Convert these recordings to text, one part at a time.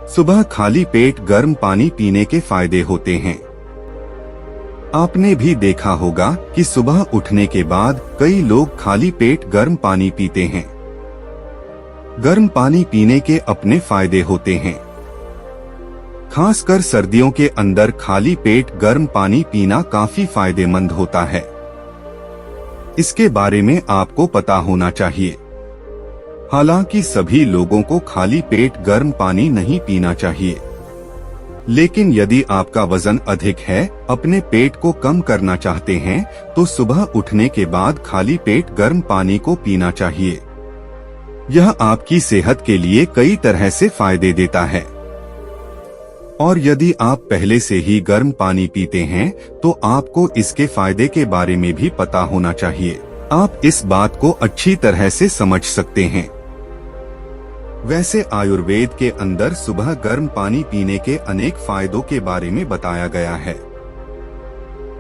सुबह खाली पेट गर्म पानी पीने के फायदे होते हैं। आपने भी देखा होगा कि सुबह उठने के बाद कई लोग खाली पेट गर्म पानी पीते हैं। गर्म पानी पीने के अपने फायदे होते हैं। खासकर सर्दियों के अंदर खाली पेट गर्म पानी पीना काफी फायदेमंद होता है। इसके बारे में आपको पता होना चाहिए। हालांकि सभी लोगों को खाली पेट गर्म पानी नहीं पीना चाहिए, लेकिन यदि आपका वजन अधिक है, अपने पेट को कम करना चाहते हैं, तो सुबह उठने के बाद खाली पेट गर्म पानी को पीना चाहिए। यह आपकी सेहत के लिए कई तरह से फायदे देता है। और यदि आप पहले से ही गर्म पानी पीते हैं, तो आपको इसके फायदे के बारे में भी पता होना चाहिए। आप इस बात को अच्छी तरह से समझ सकते हैं। वैसे आयुर्वेद के अंदर सुबह गर्म पानी पीने के अनेक फायदों के बारे में बताया गया है।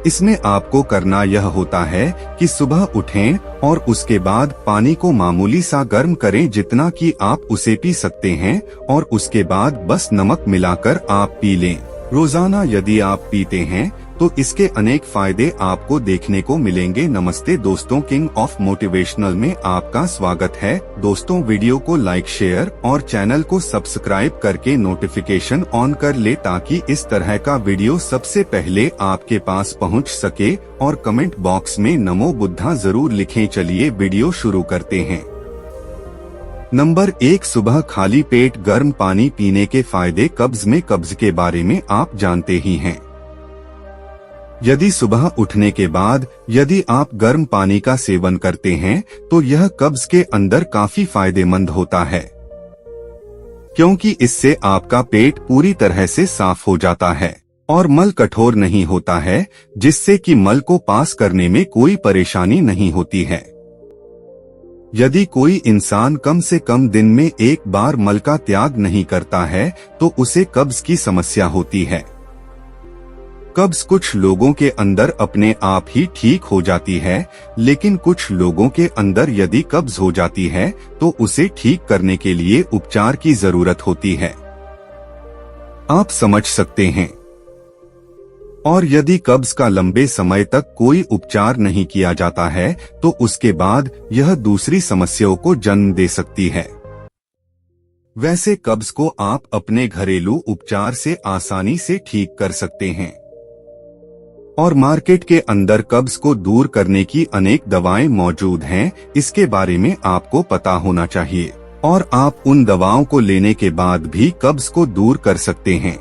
इसमें आपको करना यह होता है कि सुबह उठें और उसके बाद पानी को मामूली सा गर्म करें, जितना कि आप उसे पी सकते हैं, और उसके बाद बस नमक मिलाकर आप पी लें। रोजाना यदि आप पीते हैं तो इसके अनेक फायदे आपको देखने को मिलेंगे। नमस्ते दोस्तों, किंग ऑफ मोटिवेशनल में आपका स्वागत है। दोस्तों, वीडियो को लाइक, शेयर और चैनल को सब्सक्राइब करके नोटिफिकेशन ऑन कर ले, ताकि इस तरह का वीडियो सबसे पहले आपके पास पहुंच सके। और कमेंट बॉक्स में नमो बुद्धा जरूर लिखें। चलिए वीडियो शुरू करते हैं। नंबर 1, सुबह खाली पेट गर्म पानी पीने के फायदे। कब्ज के बारे में आप जानते ही हैं। यदि सुबह उठने के बाद यदि आप गर्म पानी का सेवन करते हैं, तो यह कब्ज के अंदर काफी फायदेमंद होता है, क्योंकि इससे आपका पेट पूरी तरह से साफ हो जाता है और मल कठोर नहीं होता है, जिससे कि मल को पास करने में कोई परेशानी नहीं होती है। यदि कोई इंसान कम से कम दिन में एक बार मल का त्याग नहीं करता है, तो उसे कब्ज की समस्या होती है। कब्ज कुछ लोगों के अंदर अपने आप ही ठीक हो जाती है, लेकिन कुछ लोगों के अंदर यदि कब्ज हो जाती है तो उसे ठीक करने के लिए उपचार की जरूरत होती है। आप समझ सकते हैं। और यदि कब्ज का लंबे समय तक कोई उपचार नहीं किया जाता है, तो उसके बाद यह दूसरी समस्याओं को जन्म दे सकती है। वैसे कब्ज को आप अपने घरेलू उपचार से आसानी से ठीक कर सकते हैं, और मार्केट के अंदर कब्ज को दूर करने की अनेक दवाएं मौजूद हैं। इसके बारे में आपको पता होना चाहिए, और आप उन दवाओं को लेने के बाद भी कब्ज को दूर कर सकते हैं।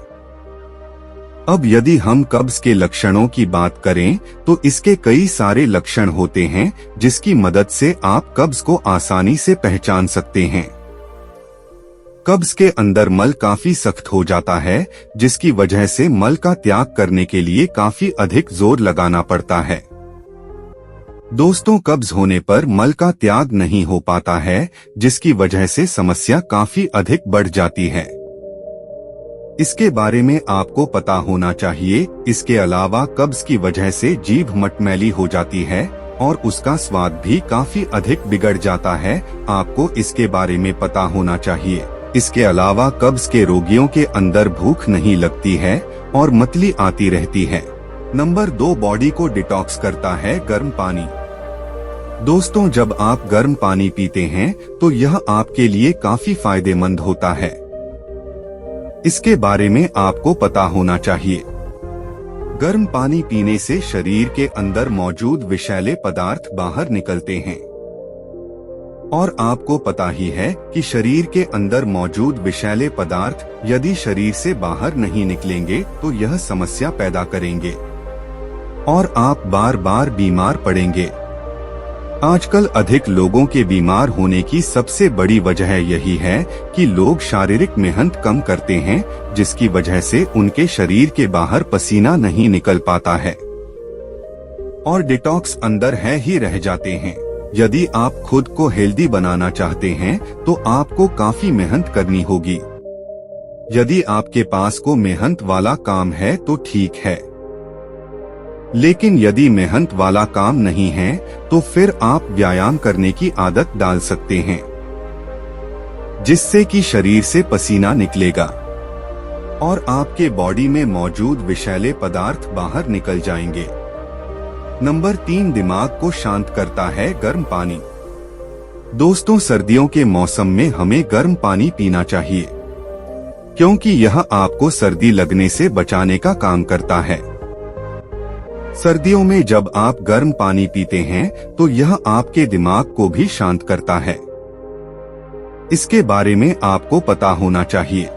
अब यदि हम कब्ज के लक्षणों की बात करें, तो इसके कई सारे लक्षण होते हैं, जिसकी मदद से आप कब्ज को आसानी से पहचान सकते हैं। कब्ज के अंदर मल काफी सख्त हो जाता है, जिसकी वजह से मल का त्याग करने के लिए काफी अधिक जोर लगाना पड़ता है। दोस्तों, कब्ज होने पर मल का त्याग नहीं हो पाता है, जिसकी वजह से समस्या काफी अधिक बढ़ जाती है। इसके बारे में आपको पता होना चाहिए। इसके अलावा कब्ज की वजह से जीभ मटमैली हो जाती है और उसका स्वाद भी काफी अधिक बिगड़ जाता है। आपको इसके बारे में पता होना चाहिए। इसके अलावा कब्ज के रोगियों के अंदर भूख नहीं लगती है और मतली आती रहती है। नंबर 2, बॉडी को डिटॉक्स करता है गर्म पानी। दोस्तों, जब आप गर्म पानी पीते हैं तो यह आपके लिए काफी फायदेमंद होता है। इसके बारे में आपको पता होना चाहिए। गर्म पानी पीने से शरीर के अंदर मौजूद विषैले पदार्थ बाहर निकलते हैं, और आपको पता ही है कि शरीर के अंदर मौजूद विषैले पदार्थ यदि शरीर से बाहर नहीं निकलेंगे तो यह समस्या पैदा करेंगे और आप बार बार बीमार पड़ेंगे। आजकल अधिक लोगों के बीमार होने की सबसे बड़ी वजह यही है कि लोग शारीरिक मेहनत कम करते हैं, जिसकी वजह से उनके शरीर के बाहर पसीना नहीं निकल पाता है और डिटॉक्स अंदर है ही रह जाते हैं। यदि आप खुद को हेल्दी बनाना चाहते हैं तो आपको काफी मेहनत करनी होगी। यदि आपके पास को मेहनत वाला काम है तो ठीक है, लेकिन यदि मेहनत वाला काम नहीं है तो फिर आप व्यायाम करने की आदत डाल सकते हैं, जिससे कि शरीर से पसीना निकलेगा। और आपके बॉडी में मौजूद विषैले पदार्थ बाहर निकल जाएंगे। नंबर 3, दिमाग को शांत करता है गर्म पानी। दोस्तों, सर्दियों के मौसम में हमें गर्म पानी पीना चाहिए, क्योंकि यह आपको सर्दी लगने से बचाने का काम करता है। सर्दियों में जब आप गर्म पानी पीते हैं तो यह आपके दिमाग को भी शांत करता है। इसके बारे में आपको पता होना चाहिए।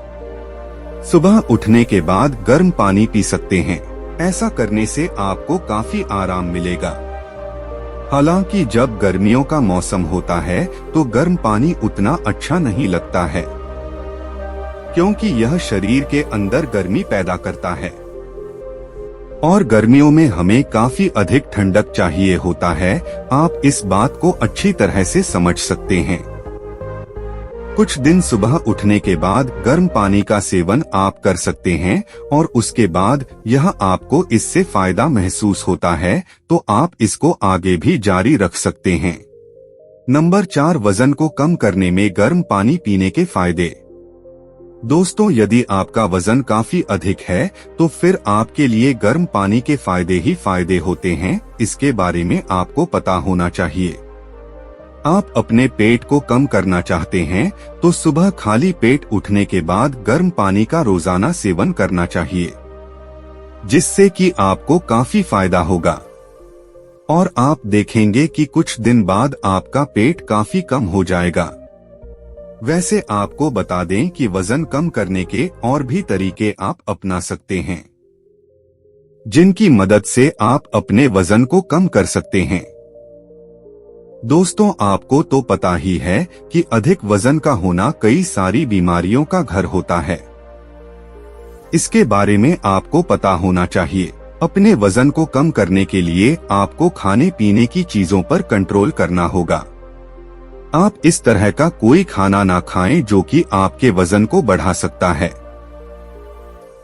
सुबह उठने के बाद गर्म पानी पी सकते हैं। ऐसा करने से आपको काफी आराम मिलेगा। हालांकि जब गर्मियों का मौसम होता है तो गर्म पानी उतना अच्छा नहीं लगता है, क्योंकि यह शरीर के अंदर गर्मी पैदा करता है और गर्मियों में हमें काफी अधिक ठंडक चाहिए होता है। आप इस बात को अच्छी तरह से समझ सकते हैं। कुछ दिन सुबह उठने के बाद गर्म पानी का सेवन आप कर सकते हैं और उसके बाद यह आपको इससे फायदा महसूस होता है तो आप इसको आगे भी जारी रख सकते हैं। नंबर 4, वजन को कम करने में गर्म पानी पीने के फायदे। दोस्तों, यदि आपका वजन काफी अधिक है तो फिर आपके लिए गर्म पानी के फायदे ही फायदे होते हैं। इसके बारे में आपको पता होना चाहिए। आप अपने पेट को कम करना चाहते हैं तो सुबह खाली पेट उठने के बाद गर्म पानी का रोजाना सेवन करना चाहिए, जिससे कि आपको काफी फायदा होगा और आप देखेंगे कि कुछ दिन बाद आपका पेट काफी कम हो जाएगा। वैसे आपको बता दें कि वजन कम करने के और भी तरीके आप अपना सकते हैं, जिनकी मदद से आप अपने वजन को कम कर सकते हैं। दोस्तों, आपको तो पता ही है कि अधिक वजन का होना कई सारी बीमारियों का घर होता है। इसके बारे में आपको पता होना चाहिए। अपने वजन को कम करने के लिए आपको खाने पीने की चीजों पर कंट्रोल करना होगा। आप इस तरह का कोई खाना ना खाएं जो कि आपके वजन को बढ़ा सकता है,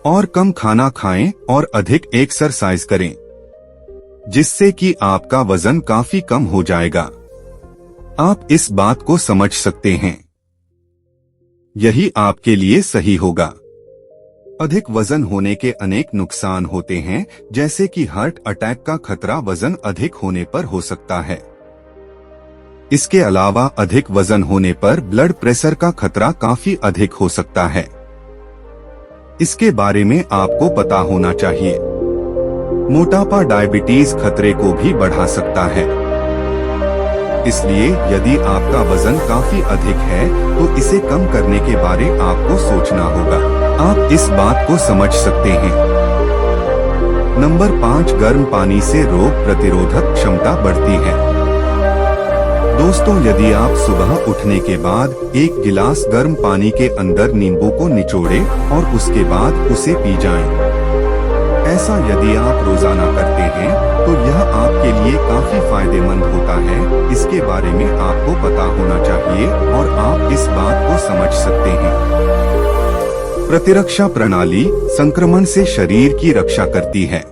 और कम खाना खाएं और अधिक एक्सरसाइज करें, जिससे कि आपका वजन काफी कम हो जाएगा। आप इस बात को समझ सकते हैं। यही आपके लिए सही होगा। अधिक वजन होने के अनेक नुकसान होते हैं, जैसे कि हार्ट अटैक का खतरा वजन अधिक होने पर हो सकता है। इसके अलावा अधिक वजन होने पर ब्लड प्रेशर का खतरा काफी अधिक हो सकता है। इसके बारे में आपको पता होना चाहिए। मोटापा डायबिटीज खतरे को भी बढ़ा सकता है। इसलिए यदि आपका वजन काफी अधिक है तो इसे कम करने के बारे आपको सोचना होगा। आप इस बात को समझ सकते हैं। नंबर 5, गर्म पानी से रोग प्रतिरोधक क्षमता बढ़ती है। दोस्तों, यदि आप सुबह उठने के बाद एक गिलास गर्म पानी के अंदर नींबू को निचोड़ें और उसके बाद उसे पी जाएं। ऐसा यदि आप रोजाना करते हैं तो यह आपके लिए काफी फायदेमंद होता है। इसके बारे में आपको पता होना चाहिए और आप इस बात को समझ सकते हैं। प्रतिरक्षा प्रणाली संक्रमण से शरीर की रक्षा करती है।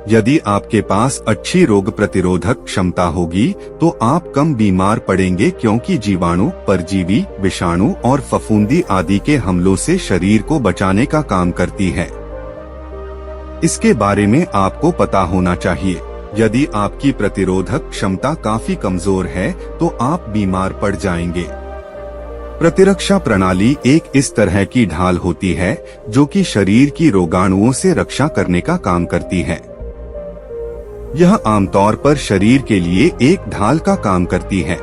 यदि आपके पास अच्छी रोग प्रतिरोधक क्षमता होगी तो आप कम बीमार पड़ेंगे, क्योंकि जीवाणु, परजीवी, विषाणु और फफूंदी आदि के हमलों से शरीर को बचाने का काम करती है। इसके बारे में आपको पता होना चाहिए। यदि आपकी प्रतिरोधक क्षमता काफी कमजोर है तो आप बीमार पड़ जाएंगे। प्रतिरक्षा प्रणाली एक इस तरह की ढाल होती है जो कि शरीर की रोगाणुओं से रक्षा करने का काम करती है। यह आमतौर पर शरीर के लिए एक ढाल का काम करती है।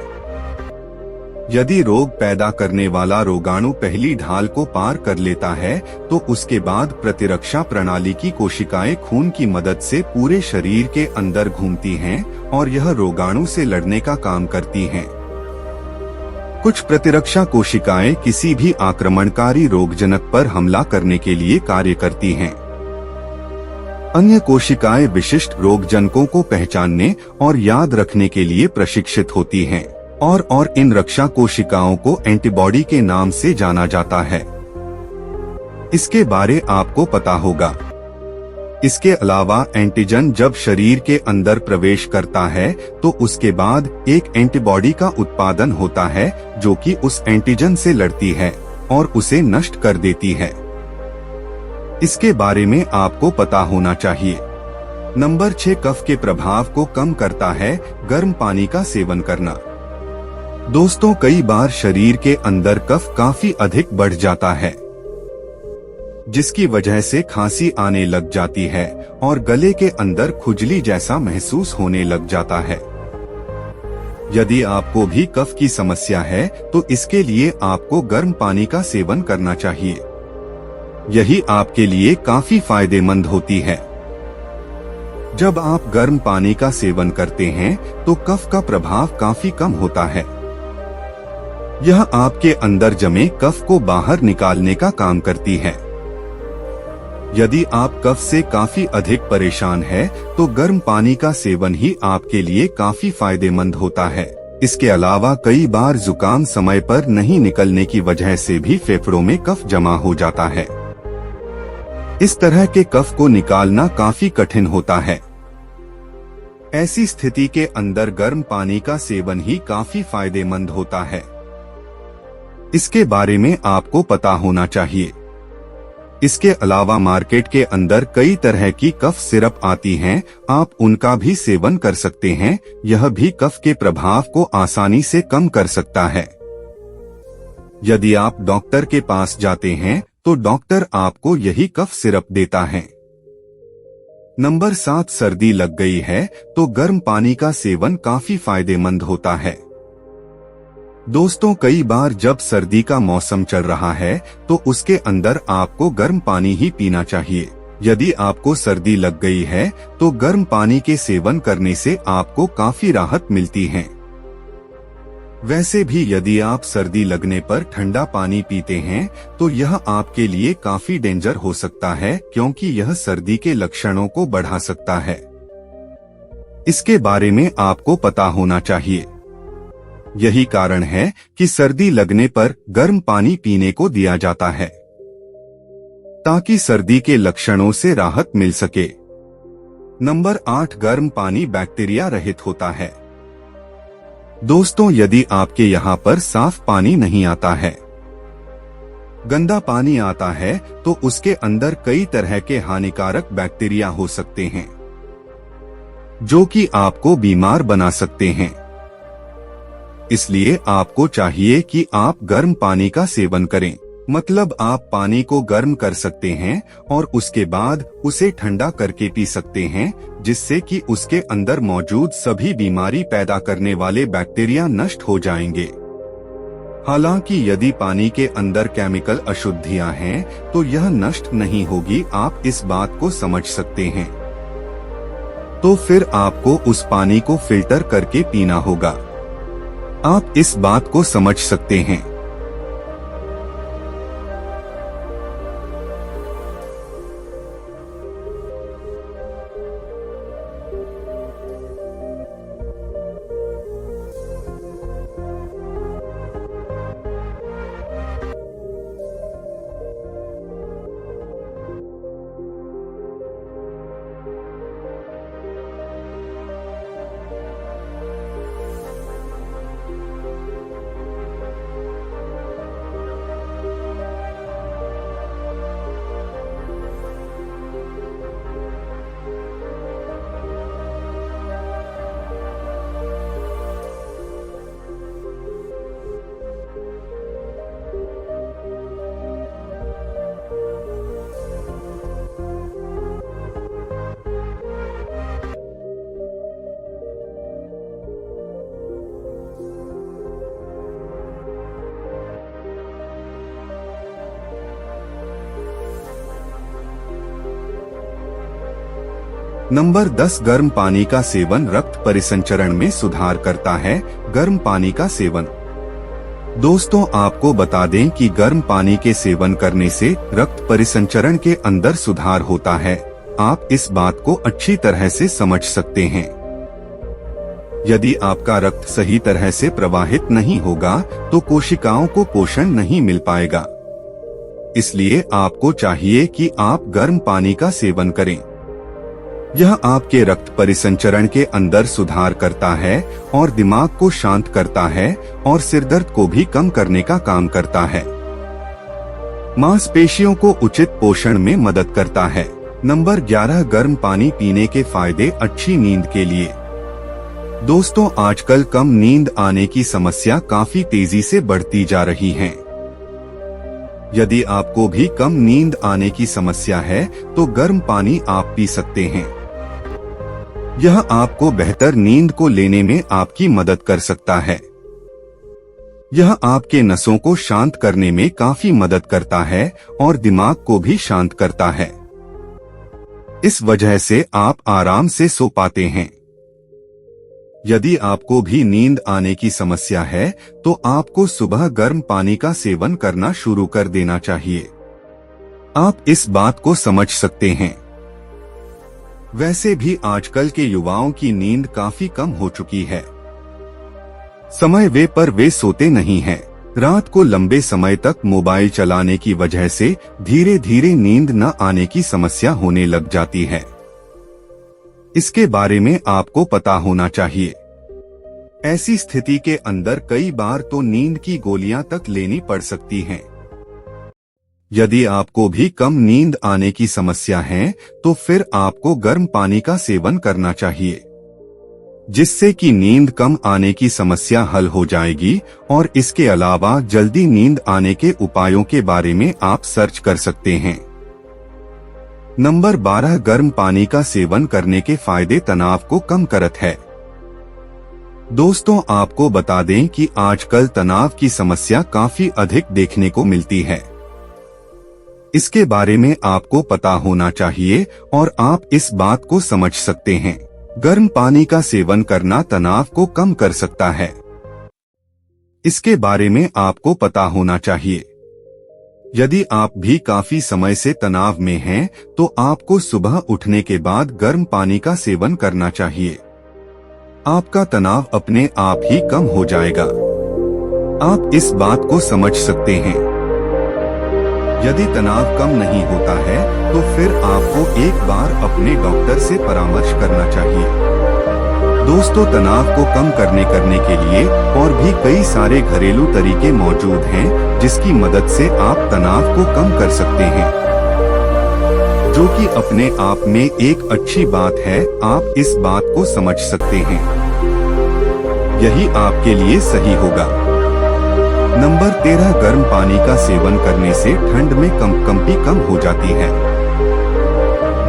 यदि रोग पैदा करने वाला रोगाणु पहली ढाल को पार कर लेता है तो उसके बाद प्रतिरक्षा प्रणाली की कोशिकाएं खून की मदद से पूरे शरीर के अंदर घूमती हैं और यह रोगाणु से लड़ने का काम करती हैं। कुछ प्रतिरक्षा कोशिकाएं किसी भी आक्रमणकारी रोगजनक पर हमला करने के लिए कार्य करती हैं। अन्य कोशिकाएं विशिष्ट रोगजनकों को पहचानने और याद रखने के लिए प्रशिक्षित होती हैं और इन रक्षा कोशिकाओं को एंटीबॉडी के नाम से जाना जाता है। इसके बारे आपको पता होगा। इसके अलावा एंटीजन जब शरीर के अंदर प्रवेश करता है तो उसके बाद एक एंटीबॉडी का उत्पादन होता है जो कि उस एंटीजन से लड़ती है और उसे नष्ट कर देती है। इसके बारे में आपको पता होना चाहिए। नंबर 6, कफ के प्रभाव को कम करता है गर्म पानी का सेवन करना। दोस्तों, कई बार शरीर के अंदर कफ काफी अधिक बढ़ जाता है, जिसकी वजह से खांसी आने लग जाती है और गले के अंदर खुजली जैसा महसूस होने लग जाता है। यदि आपको भी कफ की समस्या है तो इसके लिए आपको गर्म पानी का सेवन करना चाहिए। यही आपके लिए काफी फायदेमंद होती है। जब आप गर्म पानी का सेवन करते हैं तो कफ का प्रभाव काफी कम होता है। यह आपके अंदर जमे कफ को बाहर निकालने का काम करती है। यदि आप कफ से काफी अधिक परेशान हैं, तो गर्म पानी का सेवन ही आपके लिए काफी फायदेमंद होता है। इसके अलावा कई बार जुकाम समय पर नहीं निकलने की वजह से भी फेफड़ों में कफ जमा हो जाता है। इस तरह के कफ को निकालना काफी कठिन होता है। ऐसी स्थिति के अंदर गर्म पानी का सेवन ही काफी फायदेमंद होता है। इसके बारे में आपको पता होना चाहिए। इसके अलावा मार्केट के अंदर कई तरह की कफ सिरप आती हैं, आप उनका भी सेवन कर सकते हैं। यह भी कफ के प्रभाव को आसानी से कम कर सकता है। यदि आप डॉक्टर के पास जाते हैं तो डॉक्टर आपको यही कफ सिरप देता है। नंबर 7, सर्दी लग गई है तो गर्म पानी का सेवन काफी फायदेमंद होता है। दोस्तों, कई बार जब सर्दी का मौसम चल रहा है तो उसके अंदर आपको गर्म पानी ही पीना चाहिए। यदि आपको सर्दी लग गई है तो गर्म पानी के सेवन करने से आपको काफी राहत मिलती है। वैसे भी यदि आप सर्दी लगने पर ठंडा पानी पीते हैं तो यह आपके लिए काफी डेंजर हो सकता है, क्योंकि यह सर्दी के लक्षणों को बढ़ा सकता है। इसके बारे में आपको पता होना चाहिए। यही कारण है कि सर्दी लगने पर गर्म पानी पीने को दिया जाता है, ताकि सर्दी के लक्षणों से राहत मिल सके। नंबर 8, गर्म पानी बैक्टीरिया रहित होता है। दोस्तों, यदि आपके यहाँ पर साफ पानी नहीं आता है, गंदा पानी आता है, तो उसके अंदर कई तरह के हानिकारक बैक्टीरिया हो सकते हैं, जो कि आपको बीमार बना सकते हैं। इसलिए आपको चाहिए कि आप गर्म पानी का सेवन करें। मतलब आप पानी को गर्म कर सकते हैं और उसके बाद उसे ठंडा करके पी सकते हैं, जिससे कि उसके अंदर मौजूद सभी बीमारी पैदा करने वाले बैक्टीरिया नष्ट हो जाएंगे। हालांकि यदि पानी के अंदर केमिकल अशुद्धियां हैं तो यह नष्ट नहीं होगी, आप इस बात को समझ सकते हैं। तो फिर आपको उस पानी को फिल्टर करके पीना होगा। आप इस बात को समझ सकते हैं। नंबर 10, गर्म पानी का सेवन रक्त परिसंचरण में सुधार करता है। गर्म पानी का सेवन। दोस्तों, आपको बता दें कि गर्म पानी के सेवन करने से रक्त परिसंचरण के अंदर सुधार होता है। आप इस बात को अच्छी तरह से समझ सकते हैं। यदि आपका रक्त सही तरह से प्रवाहित नहीं होगा तो कोशिकाओं को पोषण नहीं मिल पाएगा। इसलिए आपको चाहिए कि आप गर्म पानी का सेवन करें। यह आपके रक्त परिसंचरण के अंदर सुधार करता है और दिमाग को शांत करता है और सिरदर्द को भी कम करने का काम करता है। मांसपेशियों को उचित पोषण में मदद करता है। नंबर 11 गर्म पानी पीने के फायदे अच्छी नींद के लिए। दोस्तों, आजकल कम नींद आने की समस्या काफी तेजी से बढ़ती जा रही है। यदि आपको भी कम नींद आने की समस्या है तो गर्म पानी आप पी सकते हैं। यह आपको बेहतर नींद को लेने में आपकी मदद कर सकता है। यह आपके नसों को शांत करने में काफी मदद करता है और दिमाग को भी शांत करता है। इस वजह से आप आराम से सो पाते हैं। यदि आपको भी नींद आने की समस्या है तो आपको सुबह गर्म पानी का सेवन करना शुरू कर देना चाहिए। आप इस बात को समझ सकते हैं। वैसे भी आजकल के युवाओं की नींद काफी कम हो चुकी है। समय पर वे सोते नहीं हैं। रात को लंबे समय तक मोबाइल चलाने की वजह से धीरे धीरे नींद न आने की समस्या होने लग जाती है। इसके बारे में आपको पता होना चाहिए। ऐसी स्थिति के अंदर कई बार तो नींद की गोलियां तक लेनी पड़ सकती हैं। यदि आपको भी कम नींद आने की समस्या है तो फिर आपको गर्म पानी का सेवन करना चाहिए, जिससे कि नींद कम आने की समस्या हल हो जाएगी। और इसके अलावा जल्दी नींद आने के उपायों के बारे में आप सर्च कर सकते हैं। नंबर 12 गर्म पानी का सेवन करने के फायदे तनाव को कम करत है। दोस्तों, आपको बता दें कि आजकल तनाव की समस्या काफी अधिक देखने को मिलती है। इसके बारे में आपको पता होना चाहिए और आप इस बात को समझ सकते हैं। गर्म पानी का सेवन करना तनाव को कम कर सकता है। इसके बारे में आपको पता होना चाहिए। यदि आप भी काफी समय से तनाव में हैं, तो आपको सुबह उठने के बाद गर्म पानी का सेवन करना चाहिए। आपका तनाव अपने आप ही कम हो जाएगा। आप इस बात को समझ सकते हैं। यदि तनाव कम नहीं होता है तो फिर आपको एक बार अपने डॉक्टर से परामर्श करना चाहिए। दोस्तों, तनाव को कम करने के लिए और भी कई सारे घरेलू तरीके मौजूद हैं, जिसकी मदद से आप तनाव को कम कर सकते हैं, जो कि अपने आप में एक अच्छी बात है। आप इस बात को समझ सकते हैं। यही आपके लिए सही होगा। नंबर 13 गर्म पानी का सेवन करने से ठंड में कंपकंपी कम हो जाती है।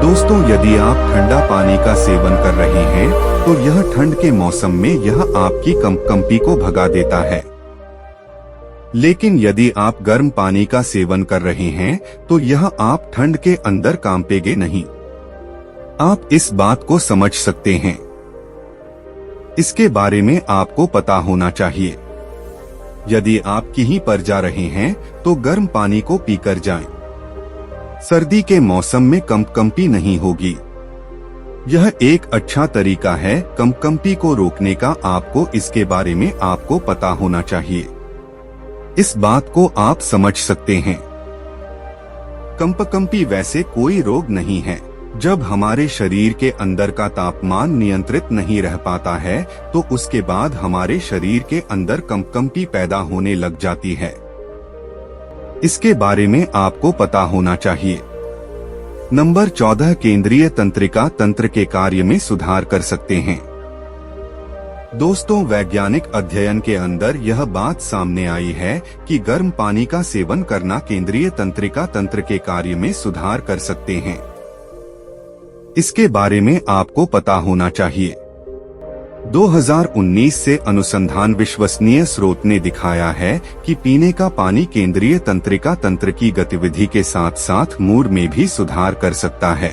दोस्तों, यदि आप ठंडा पानी का सेवन कर रहे हैं तो यह ठंड के मौसम में यह आपकी कंपकंपी को भगा देता है। लेकिन यदि आप गर्म पानी का सेवन कर रहे हैं तो यह आप ठंड के अंदर कांपेगे नहीं। आप इस बात को समझ सकते हैं। इसके बारे में आपको पता होना चाहिए। यदि आप कहीं पर जा रहे हैं तो गर्म पानी को पीकर जाएं। सर्दी के मौसम में कंपकंपी नहीं होगी। यह एक अच्छा तरीका है कंपकंपी को रोकने का। आपको इसके बारे में आपको पता होना चाहिए। इस बात को आप समझ सकते हैं। कंपकंपी वैसे कोई रोग नहीं है। जब हमारे शरीर के अंदर का तापमान नियंत्रित नहीं रह पाता है तो उसके बाद हमारे शरीर के अंदर कंपकंपी पैदा होने लग जाती है। इसके बारे में आपको पता होना चाहिए। नंबर 14 केंद्रीय तंत्रिका तंत्र के कार्य में सुधार कर सकते हैं। दोस्तों, वैज्ञानिक अध्ययन के अंदर यह बात सामने आई है कि गर्म पानी का सेवन करना केंद्रीय तंत्रिका तंत्र के कार्य में सुधार कर सकते हैं। इसके बारे में आपको पता होना चाहिए। 2019 से अनुसंधान विश्वसनीय स्रोत ने दिखाया है कि पीने का पानी केंद्रीय तंत्रिका तंत्र की गतिविधि के साथ साथ मूड में भी सुधार कर सकता है।